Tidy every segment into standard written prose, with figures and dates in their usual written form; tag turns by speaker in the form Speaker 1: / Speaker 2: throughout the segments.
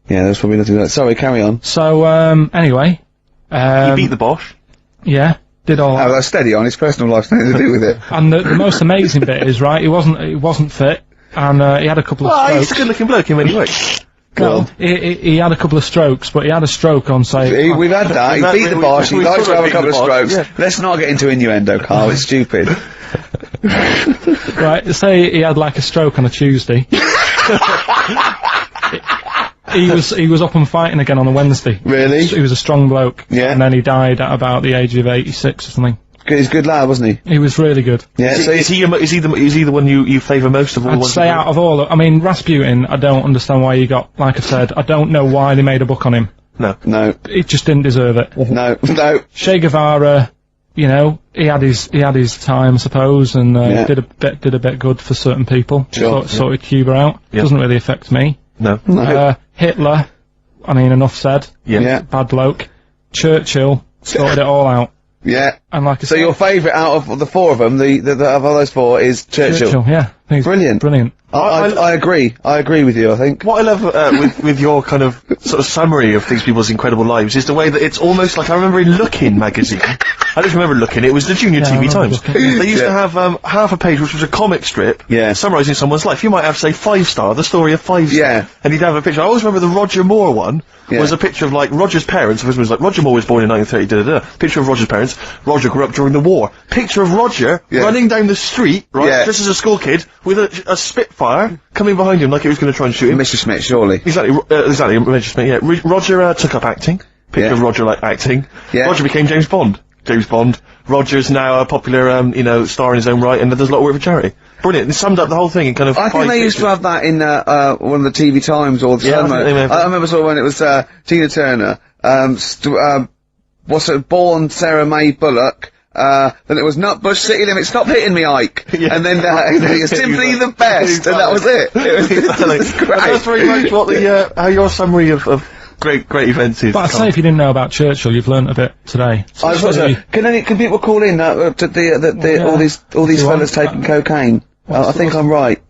Speaker 1: Yeah, there's probably nothing. Sorry, carry on.
Speaker 2: So, anyway.
Speaker 3: He beat the Bosch.
Speaker 2: Yeah, did all that.
Speaker 1: Oh, that's steady on. His personal life's nothing to do with it.
Speaker 2: And the most amazing bit is, right, he wasn't fit, and he had a couple of
Speaker 3: Oh,
Speaker 2: strokes.
Speaker 3: he's a good-looking bloke in many ways.
Speaker 2: Well, he had a couple of strokes, but he had a stroke on, say...
Speaker 1: We've had that. He beat the Bosch. He
Speaker 3: we
Speaker 1: likes to
Speaker 3: sort of
Speaker 1: have a
Speaker 3: beat
Speaker 1: couple of
Speaker 3: the Bosch,
Speaker 1: strokes.
Speaker 3: yeah.
Speaker 1: Let's not get into innuendo, Carl. It's stupid.
Speaker 2: Right, say he had like a stroke on a Tuesday. He was up and fighting again on a Wednesday.
Speaker 1: Really?
Speaker 2: He was a strong bloke.
Speaker 1: Yeah.
Speaker 2: And then he died at about the age of 86 or something.
Speaker 1: He's a good lad, wasn't he?
Speaker 2: He was really good.
Speaker 1: Yeah.
Speaker 3: Is
Speaker 1: So
Speaker 3: he the one you favour most of all the
Speaker 2: I'd
Speaker 3: ones?
Speaker 2: say out of all, I mean, Rasputin, I don't understand why he got, like I said, I don't know why they made a book on him.
Speaker 1: No.
Speaker 2: He just didn't deserve it.
Speaker 1: No.
Speaker 2: Che Guevara, you know, he had his time, I suppose, and
Speaker 1: Yeah.
Speaker 2: did a bit good for certain people.
Speaker 1: Sure.
Speaker 2: Sorted Cuba out.
Speaker 3: Yeah.
Speaker 2: Doesn't really affect me.
Speaker 3: No.
Speaker 2: Hitler, I mean, enough said.
Speaker 1: Yeah.
Speaker 2: Bad bloke. Churchill sorted it all out.
Speaker 1: Yeah.
Speaker 2: And like I
Speaker 1: So
Speaker 2: said,
Speaker 1: your favourite out of the four of them, the of all those four, is Churchill.
Speaker 2: yeah. I think he's
Speaker 1: Brilliant.
Speaker 2: Brilliant.
Speaker 1: I agree. I agree with you. I think.
Speaker 3: What I love with your kind of sort of summary of these people's incredible lives is the way that it's almost like I remember in Lookin' magazine. I just remember Lookin'. It was the Junior
Speaker 2: I
Speaker 3: TV
Speaker 2: remember
Speaker 3: Times.
Speaker 2: Lookin'.
Speaker 3: They used to have half a page which was a comic strip summarising someone's life. You might have, say, 5-star, the story of 5-star.
Speaker 1: Yeah.
Speaker 3: And he'd have a picture. I always remember the Roger Moore one.
Speaker 1: Yeah.
Speaker 3: Was a picture of, like, Roger's parents. It was like, Roger Moore was born in 1930, Picture of Roger's parents. Roger grew up during the war. Picture of Roger running down the street, right, just as a school kid, with a Spitfire coming behind him like he was going to try and shoot him.
Speaker 1: Mr. Smith, surely.
Speaker 3: Exactly, Mr. Smith, yeah. Roger took up acting. Picture of Roger, like, acting.
Speaker 1: Yeah.
Speaker 3: Roger became James Bond. Roger's now a popular, star in his own right, and does a lot of work for charity. Brilliant. It summed up the whole thing in kind of
Speaker 1: I think they used to have that in one of the TV Times or the
Speaker 3: Yeah, I
Speaker 1: Sun.
Speaker 3: think they may have.
Speaker 1: I remember sort of when it was Tina Turner, born Sarah May Bullock. Then it was Nutbush City Limits. Stop hitting me, Ike.
Speaker 3: Yeah.
Speaker 1: And then simply the best, and that was it. It was great.
Speaker 3: And that's very much what the how your summary of great events is.
Speaker 2: But I'd say if you didn't know about Churchill, you've learnt a bit today.
Speaker 1: Can people call in to all these fellas taking cocaine? I think I'm right.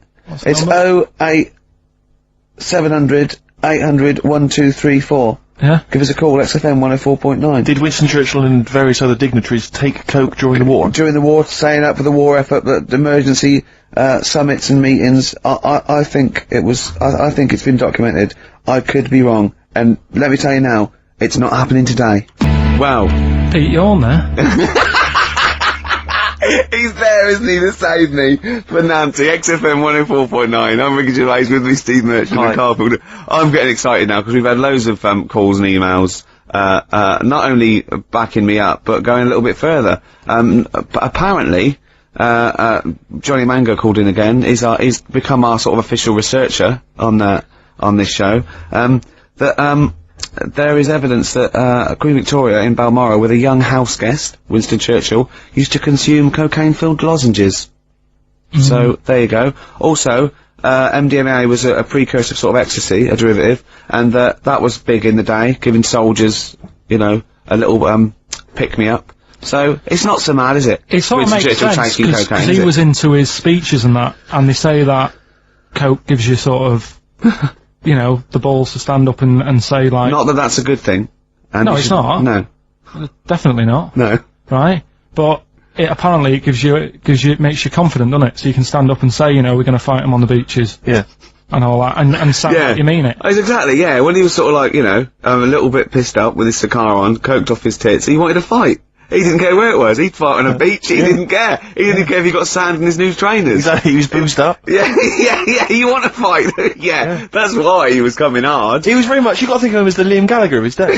Speaker 1: It's 08 700 800 1234.
Speaker 2: Yeah.
Speaker 1: Give us a call. XFM 104.9.
Speaker 3: Did Winston Churchill and various other dignitaries take coke during the war?
Speaker 1: During the war, saying up for the war effort, the emergency summits and meetings. I think it was. I think it's been documented. I could be wrong, and let me tell you now, it's not happening today. Wow.
Speaker 2: Pete, you're on there.
Speaker 1: He's there, isn't he, to save me for Nancy. XFM 104.9. I'm Ricky Gervais, with me Steve Merchant and Carl Pilder. I'm getting excited now because we've had loads of calls and emails, not only backing me up, but going a little bit further. Apparently, Johnny Mango called in again. He's become our sort of official researcher on this show. There is evidence that Queen Victoria in Balmoral, with a young house guest, Winston Churchill, used to consume cocaine-filled lozenges. So, there you go. Also, MDMA was a precursor of sort of ecstasy, a derivative, and that was big in the day, giving soldiers, a little pick-me-up. So, it's not so mad, is it?
Speaker 2: It sort of makes sense, because he was into his speeches and that, and they say that coke gives you sort of... the balls to stand up and say, like...
Speaker 1: Not that that's a good thing. And
Speaker 2: no, it's not.
Speaker 1: No.
Speaker 2: Definitely not.
Speaker 1: No.
Speaker 2: Right? But it apparently it makes you confident, doesn't it? So you can stand up and say, we're going to fight them on the beaches.
Speaker 3: Yeah.
Speaker 2: And all that, and sound like you mean it.
Speaker 1: Exactly, yeah. When he was sort of like, a little bit pissed up with his cigar on, coked off his tits, he wanted to fight. He didn't care where it was. He'd fight on a beach. He didn't care. He didn't care if he got sand in his new trainers.
Speaker 3: Exactly. He was boozed up.
Speaker 1: Yeah. You want to fight? yeah. That's why he was coming hard.
Speaker 3: He was very much. You got to think of him as the Liam Gallagher of his day.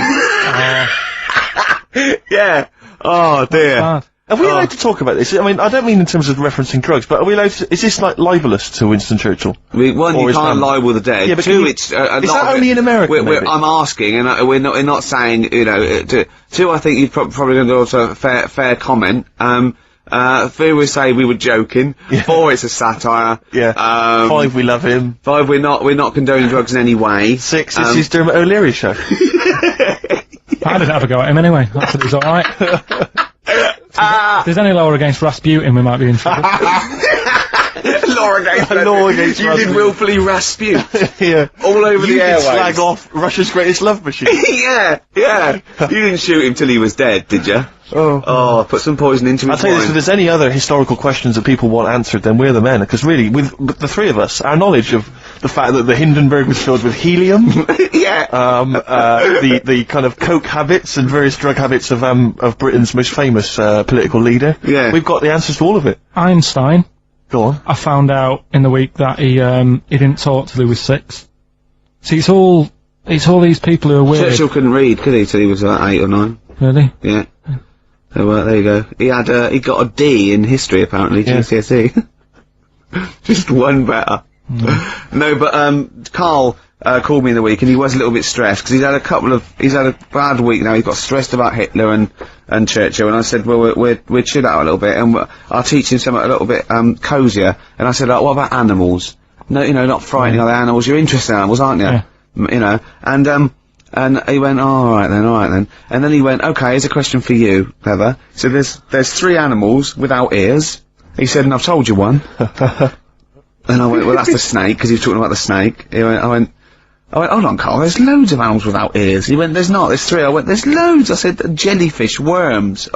Speaker 1: Yeah. Oh dear.
Speaker 2: Bad.
Speaker 3: Are we allowed to talk about this? I mean, I don't mean in terms of referencing drugs, but are we allowed to, is this like libelous to Winston Churchill?
Speaker 1: One, you can't libel the dead.
Speaker 3: Yeah, but
Speaker 1: two,
Speaker 3: is that only in America?
Speaker 1: I'm asking, and we're not saying, two, I think you'd probably going to also a fair comment. Three, we say we were joking. Yeah. 4, it's a satire.
Speaker 3: Yeah. 5, we love him.
Speaker 1: 5, we're not condoning drugs in any way.
Speaker 3: 6, it's his Dermot O'Leary show.
Speaker 2: I didn't have a go at him anyway. I said he's alright. If there's any lower against Rasputin, we might be in trouble.
Speaker 1: Law against
Speaker 3: Rasputin.
Speaker 1: You did willfully Rasputin.
Speaker 3: Yeah.
Speaker 1: All over
Speaker 3: You
Speaker 1: the
Speaker 3: did
Speaker 1: airwaves.
Speaker 3: slag off Russia's greatest love machine.
Speaker 1: yeah. You didn't shoot him till he was dead, did you?
Speaker 3: Oh.
Speaker 1: Put some poison into his
Speaker 3: I'll tell you this, if
Speaker 1: wine.
Speaker 3: there's any other historical questions that people want answered, then we're the men. Because really, with the three of us, our knowledge of the fact that the Hindenburg was filled with helium,
Speaker 1: Yeah.
Speaker 3: the kind of coke habits and various drug habits of Britain's most famous political leader,
Speaker 1: Yeah.
Speaker 3: we've got the answers to all of it.
Speaker 2: Einstein,
Speaker 3: Go on.
Speaker 2: I found out in the week that he didn't talk till he was 6. See, it's all these people who are weird.
Speaker 1: Churchill couldn't read, could he, till he was about 8 or 9?
Speaker 2: Really?
Speaker 1: Yeah. So, there you go. He got a D in history, apparently,
Speaker 3: Yeah.
Speaker 1: GCSE. Just one better. No, but, Carl, called me in the week, and he was a little bit stressed, because he's had a bad week now. He got stressed about Hitler and Churchill, and I said, well, we're chill out a little bit, and I'll teach him something a little bit, cosier. And I said, like, what about animals? No, not frightening other animals. You're interested in animals, aren't you?
Speaker 2: Yeah.
Speaker 1: You know, and he went, all right then. And then he went, okay, here's a question for you, Clever. So there's 3 animals without ears. He said, and I've told you one. And I went, well, that's the snake, because he was talking about the snake. I went, hold on, Carl, there's loads of animals without ears. He went, there's not, there's 3. I went, there's loads. I said, jellyfish, worms,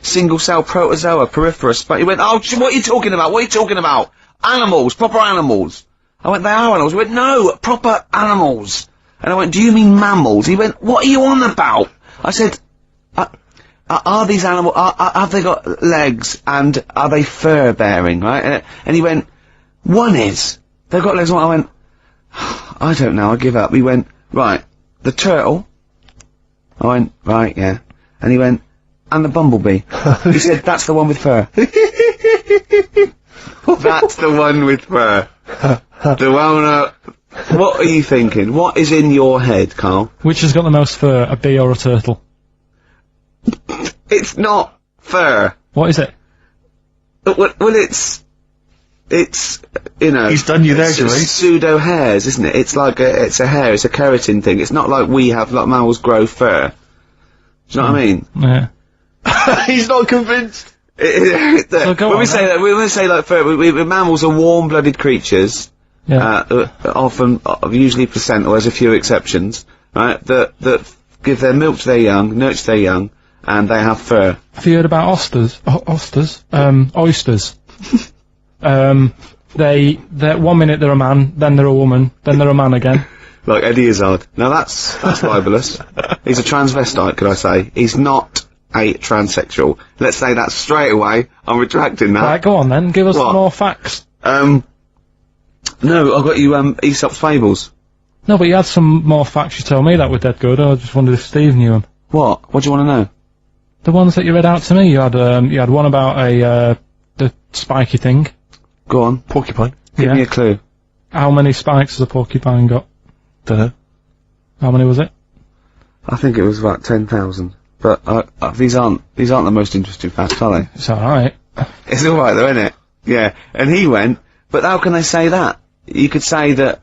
Speaker 1: single-cell protozoa, peripherous. But he went, oh, what are you talking about? What are you talking about? Animals, proper animals. I went, they are animals. He went, no, proper animals. And I went, do you mean mammals? He went, what are you on about? I said, are these animals, have they got legs, and are they fur-bearing, right? And he went, one is. They've got legs. I went, I don't know, I give up. He went, right, the turtle. I went, right, yeah. And he went, and the bumblebee. He said, that's the one with fur. That's the one with fur. The one, what are you thinking? What is in your head, Carl?
Speaker 2: Which has got the most fur, a bee or a turtle?
Speaker 1: It's not fur.
Speaker 2: What is it?
Speaker 1: Well, it's, you know...
Speaker 3: He's done you there,
Speaker 1: it's
Speaker 3: Joey.
Speaker 1: pseudo hairs, isn't it? It's like it's a hair, it's a keratin thing. It's not like we have, like mammals grow fur. Do you know what I mean?
Speaker 2: Yeah.
Speaker 3: He's not convinced.
Speaker 2: So go
Speaker 1: when
Speaker 2: on,
Speaker 1: we say that, when we say like fur, mammals are warm-blooded creatures.
Speaker 2: Yeah.
Speaker 1: Often, usually placental, there's a few exceptions, right? That give their milk to their young, nurture their young, and they have fur.
Speaker 2: Have you heard about oysters? Oysters? They're 1 minute they're a man, then they're a woman, then they're a man again.
Speaker 1: Like Eddie Izzard. Now that's libelous. He's a transvestite, could I say? He's not a transsexual. Let's say that straight away. I'm retracting that.
Speaker 2: Right, go on then, give us
Speaker 1: What?
Speaker 2: some more facts.
Speaker 1: No, I've got you, Aesop's Fables.
Speaker 2: No, but you had some more facts you told me that were dead good. I just wondered if Steve knew them.
Speaker 1: What? What do you want to know?
Speaker 2: The ones that you read out to me. You had one about the spiky thing.
Speaker 1: Go on.
Speaker 3: Porcupine.
Speaker 1: Give me a clue.
Speaker 2: How many spikes has a porcupine got?
Speaker 3: Dunno.
Speaker 2: How many was it?
Speaker 1: I think it was about 10,000. But, these aren't the most interesting facts, are they?
Speaker 2: It's alright.
Speaker 1: It's alright though, isn't it? Yeah. And he went, but how can they say that? You could say that,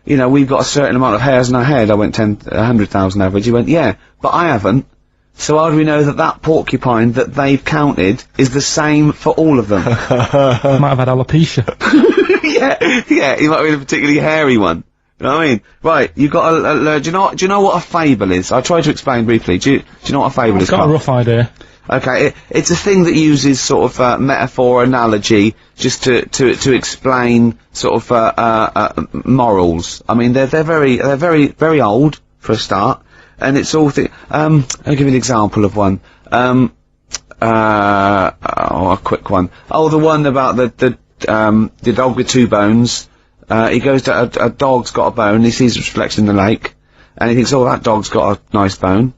Speaker 1: you know, we've got a certain amount of hairs in our head. I went 100,000 average. He went, yeah, but I haven't. So how do we know that that porcupine that they've counted is the same for all of them?
Speaker 2: Might have had alopecia.
Speaker 1: yeah, he might have been a particularly hairy one. You know what I mean? Right, you've got a, do you know what a fable is? I'll try to explain briefly. Do you know what a fable is?
Speaker 2: I've got a rough idea.
Speaker 1: Okay, it's a thing that uses sort of, metaphor, analogy, just to explain sort of, morals. I mean, they're very old, for a start, and it's all I'll give you an example of one. A quick one. Oh, the one about the dog with 2 bones. He goes to, a dog's got a bone, he sees a reflection in the lake, and he thinks, oh, that dog's got a nice bone.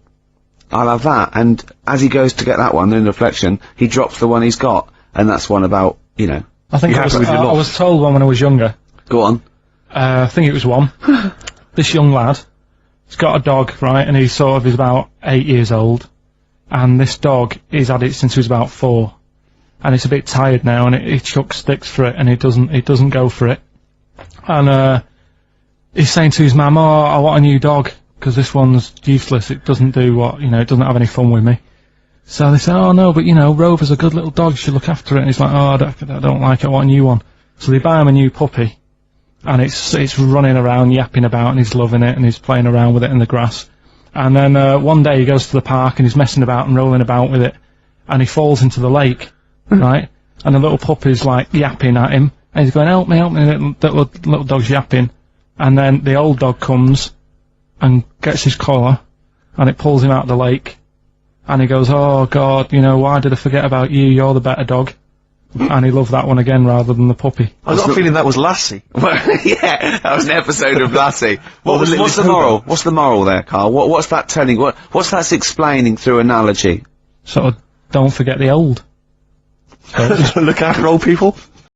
Speaker 1: I'll have that. And as he goes to get that one in the reflection, he drops the one he's got, and that's one about, you know.
Speaker 2: I think I was told one when I was younger.
Speaker 1: Go on.
Speaker 2: I think it was one. This young lad, he's got a dog, right, and he's about 8 years old, and this dog, he's had it since he was about 4, and it's a bit tired now, and it chucks sticks for it, and it doesn't go for it. And, he's saying to his mum, oh, I want a new dog, because this one's useless, it doesn't do what, you know, it doesn't have any fun with me. So they say, oh no, but you know, Rover's a good little dog, you should look after it. And he's like, oh, I don't like it, I want a new one. So they buy him a new puppy, and it's running around, yapping about, and he's loving it, and he's playing around with it in the grass. And then one day he goes to the park, and he's messing about and rolling about with it, and he falls into the lake, right? And the little puppy's like yapping at him, and he's going, help me, little dog's yapping. And then the old dog comes and gets his collar, and it pulls him out of the lake. And he goes, oh God, you know, why did I forget about you? You're the better dog. And he loved that one again rather than the puppy.
Speaker 3: I got a feeling that was Lassie.
Speaker 1: Well, yeah, that was an episode of Lassie. What's the moral? What's the moral there, Carl? What's that telling? What's that explaining through analogy?
Speaker 2: Sort of, don't forget the old. So
Speaker 3: Look after old people.